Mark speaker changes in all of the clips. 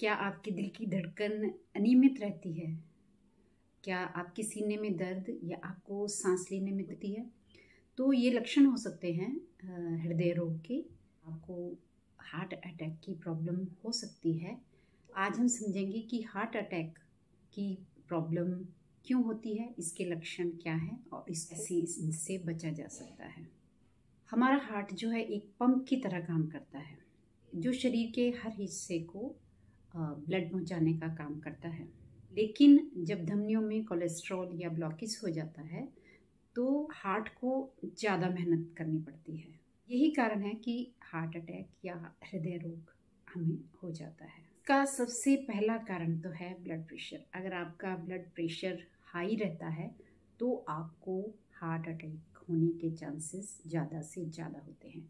Speaker 1: क्या आपके दिल की धड़कन अनियमित रहती है? क्या आपके सीने में दर्द या आपको सांस लेने में दिक्कत है? तो ये लक्षण हो सकते हैं हृदय रोग के। आपको हार्ट अटैक की प्रॉब्लम हो सकती है। आज हम समझेंगे कि हार्ट अटैक की प्रॉब्लम क्यों होती है, इसके लक्षण क्या हैं और इससे बचा जा सकता है। हमारा हार्ट जो है एक पंप की तरह काम करता है, जो शरीर के हर हिस्से को ब्लड पहुंचाने का काम करता है। लेकिन जब धमनियों में कोलेस्ट्रॉल या ब्लॉकेज हो जाता है तो हार्ट को ज़्यादा मेहनत करनी पड़ती है। यही कारण है कि हार्ट अटैक या हृदय रोग हमें हो जाता है। इसका सबसे पहला कारण तो है ब्लड प्रेशर। अगर आपका ब्लड प्रेशर हाई रहता है तो आपको हार्ट अटैक होने के चांसेस ज़्यादा से ज़्यादा होते हैं।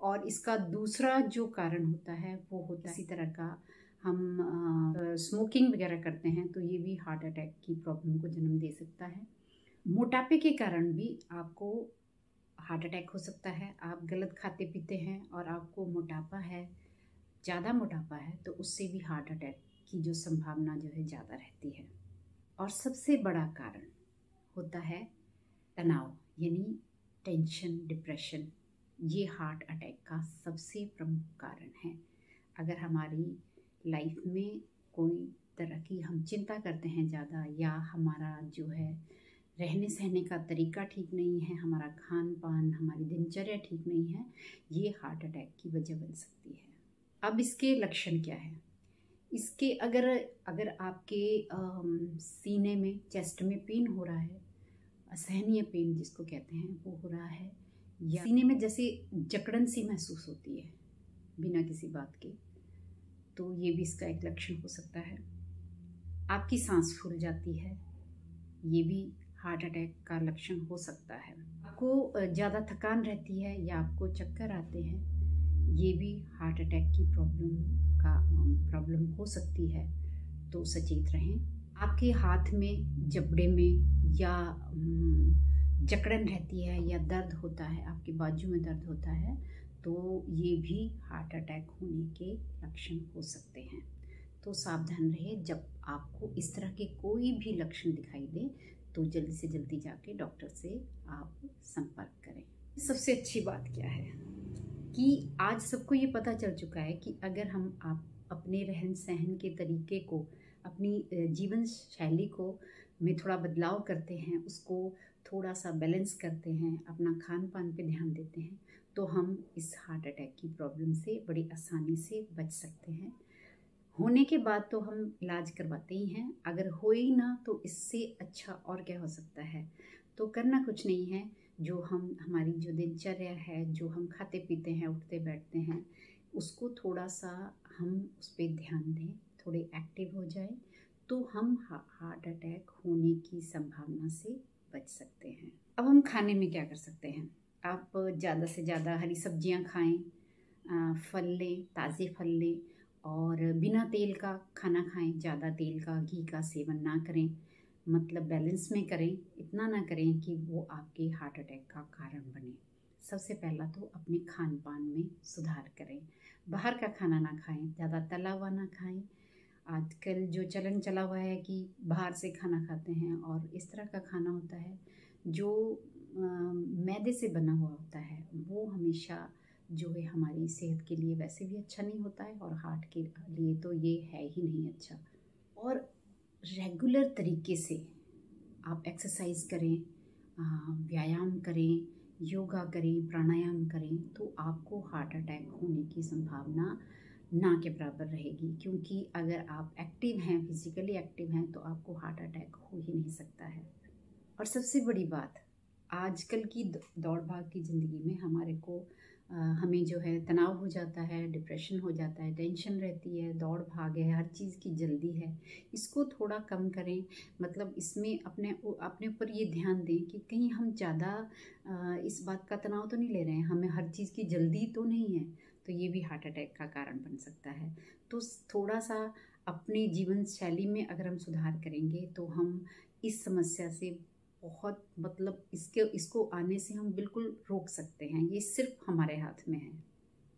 Speaker 1: और इसका दूसरा जो कारण होता है वो होता है इसी तरह का, हम स्मोकिंग वगैरह करते हैं तो ये भी हार्ट अटैक की प्रॉब्लम को जन्म दे सकता है। मोटापे के कारण भी आपको हार्ट अटैक हो सकता है। आप गलत खाते पीते हैं और आपको मोटापा है, ज़्यादा मोटापा है, तो उससे भी हार्ट अटैक की जो संभावना जो है ज़्यादा रहती है। और सबसे बड़ा कारण होता है तनाव, यानी टेंशन, डिप्रेशन। ये हार्ट अटैक का सबसे प्रमुख कारण है। अगर हमारी लाइफ में कोई तरह की हम चिंता करते हैं ज़्यादा, या हमारा जो है रहने सहने का तरीका ठीक नहीं है, हमारा खान पान, हमारी दिनचर्या ठीक नहीं है, ये हार्ट अटैक की वजह बन सकती है। अब इसके लक्षण क्या है? इसके अगर अगर आपके सीने में, चेस्ट में पेन हो रहा है, असहनीय पेन जिसको कहते हैं वो हो रहा है, या सीने में जैसे जकड़न सी महसूस होती है बिना किसी बात के, तो ये भी इसका एक लक्षण हो सकता है। आपकी सांस फूल जाती है, ये भी हार्ट अटैक का लक्षण हो सकता है। आपको ज़्यादा थकान रहती है या आपको चक्कर आते हैं, ये भी हार्ट अटैक की प्रॉब्लम हो सकती है। तो सचेत रहें। आपके हाथ में, जबड़े में या जकड़न रहती है या दर्द होता है, आपके बाजू में दर्द होता है, तो ये भी हार्ट अटैक होने के लक्षण हो सकते हैं। तो सावधान रहे। जब आपको इस तरह के कोई भी लक्षण दिखाई दे तो जल्दी से जल्दी जाके डॉक्टर से आप संपर्क करें। सबसे अच्छी बात क्या है कि आज सबको ये पता चल चुका है कि अगर आप अपने रहन सहन के तरीके को, अपनी जीवन शैली को में थोड़ा बदलाव करते हैं, उसको थोड़ा सा बैलेंस करते हैं, अपना खान पान पे ध्यान देते हैं, तो हम इस हार्ट अटैक की प्रॉब्लम से बड़ी आसानी से बच सकते हैं। होने के बाद तो हम इलाज करवाते ही हैं, अगर हो ही ना तो इससे अच्छा और क्या हो सकता है। तो करना कुछ नहीं है, जो हमारी जो दिनचर्या है, जो हम खाते पीते हैं, उठते बैठते हैं, उसको थोड़ा सा हम उस पर ध्यान दें, थोड़े एक्टिव हो जाए, तो हम हार्ट अटैक होने की संभावना से बच सकते हैं। अब हम खाने में क्या कर सकते हैं? आप ज़्यादा से ज़्यादा हरी सब्जियां खाएं, फल लें, ताज़े फल लें, और बिना तेल का खाना खाएं। ज़्यादा तेल का, घी का सेवन ना करें, मतलब बैलेंस में करें। इतना ना करें कि वो आपके हार्ट अटैक का कारण बने। सबसे पहला तो अपने खान पान में सुधार करें। बाहर का खाना ना खाएं, ज़्यादा तला हुआ ना खाएं। आजकल जो चलन चला हुआ है कि बाहर से खाना खाते हैं, और इस तरह का खाना होता है जो मैदे से बना हुआ होता है, वो हमेशा जो है हमारी सेहत के लिए वैसे भी अच्छा नहीं होता है, और हार्ट के लिए तो ये है ही नहीं अच्छा। और रेगुलर तरीके से आप एक्सरसाइज करें, व्यायाम करें, योगा करें, प्राणायाम करें, तो आपको हार्ट अटैक होने की संभावना ना के बराबर रहेगी। क्योंकि अगर आप एक्टिव हैं, फिजिकली एक्टिव हैं, तो आपको हार्ट अटैक हो ही नहीं सकता है। और सबसे बड़ी बात, आजकल की दौड़ भाग की ज़िंदगी में हमें जो है तनाव हो जाता है, डिप्रेशन हो जाता है, टेंशन रहती है, दौड़ भाग है, हर चीज़ की जल्दी है। इसको थोड़ा कम करें, मतलब इसमें अपने ऊपर ये ध्यान दें कि कहीं हम ज़्यादा इस बात का तनाव तो नहीं ले रहे हैं, हमें हर चीज़ की जल्दी तो नहीं है, तो ये भी हार्ट अटैक का कारण बन सकता है। तो थोड़ा सा अपनी जीवन शैली में अगर हम सुधार करेंगे तो हम इस समस्या से बहुत, मतलब इसको आने से हम बिल्कुल रोक सकते हैं। ये सिर्फ हमारे हाथ में है।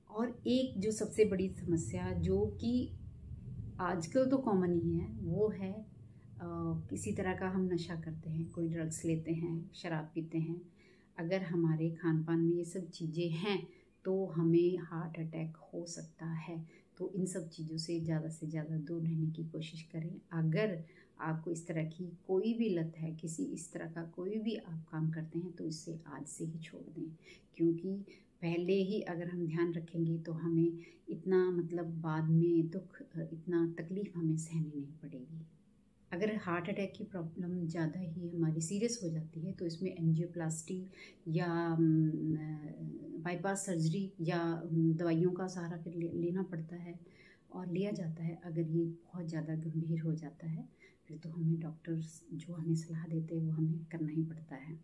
Speaker 1: और एक जो सबसे बड़ी समस्या जो कि आजकल तो कॉमन ही है, वो है किसी तरह का हम नशा करते हैं, कोई ड्रग्स लेते हैं, शराब पीते हैं। अगर हमारे खान पान में ये सब चीज़ें हैं तो हमें हार्ट अटैक हो सकता है। तो इन सब चीज़ों से ज़्यादा दूर रहने की कोशिश करें। अगर आपको इस तरह की कोई भी लत है, किसी इस तरह का कोई भी आप काम करते हैं, तो इसे आज से ही छोड़ दें, क्योंकि पहले ही अगर हम ध्यान रखेंगे तो हमें इतना मतलब बाद में दुख, इतना तकलीफ़ हमें सहनी नहीं पड़ेगी। अगर हार्ट अटैक की प्रॉब्लम ज़्यादा ही हमारी सीरियस हो जाती है तो इसमें एंजियोप्लास्टी या बाईपास सर्जरी या दवाइयों का सहारा फिर लेना पड़ता है और लिया जाता है। अगर ये बहुत ज़्यादा गंभीर हो जाता है फिर तो हमें डॉक्टर्स जो हमें सलाह देते हैं वो हमें करना ही पड़ता है।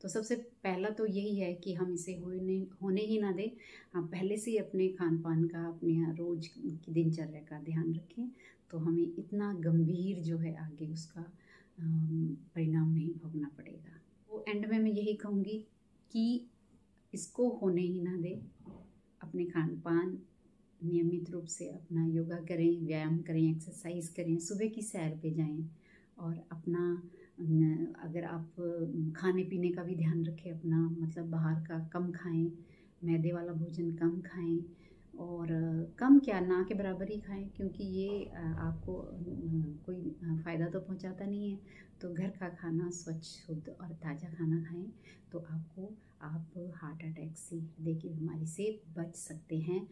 Speaker 1: तो सबसे पहला तो यही है कि हम इसे होने ही ना दें। हम पहले से ही अपने खान पान का, अपने रोज़ की दिनचर्या का ध्यान रखें, तो हमें इतना गंभीर जो है आगे उसका परिणाम नहीं भोगना पड़ेगा। तो एंड में मैं यही कहूँगी कि इसको होने ही ना दें। अपने खान पान नियमित रूप से अपना योगा करें, व्यायाम करें, एक्सरसाइज करें, सुबह की सैर पे जाएं और अपना अगर आप खाने पीने का भी ध्यान रखें अपना, मतलब बाहर का कम खाएं, मैदे वाला भोजन कम खाएं और कम क्या ना के बराबर ही खाएं, क्योंकि ये आपको कोई फ़ायदा तो पहुंचाता नहीं है। तो घर का खाना स्वच्छ, शुद्ध और ताज़ा खाना खाएं तो आप हार्ट अटैक से, हृदय की बीमारी से बच सकते हैं।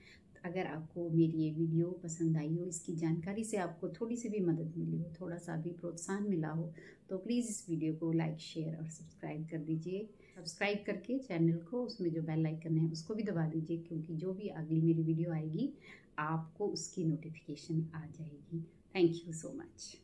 Speaker 1: अगर आपको मेरी ये वीडियो पसंद आई हो, इसकी जानकारी से आपको थोड़ी सी भी मदद मिली हो, थोड़ा सा भी प्रोत्साहन मिला हो, तो प्लीज़ इस वीडियो को लाइक, शेयर और सब्सक्राइब कर दीजिए। सब्सक्राइब करके चैनल को, उसमें जो बेल आइकन है उसको भी दबा दीजिए, क्योंकि जो भी अगली मेरी वीडियो आएगी आपको उसकी नोटिफिकेशन आ जाएगी। Thank you so much.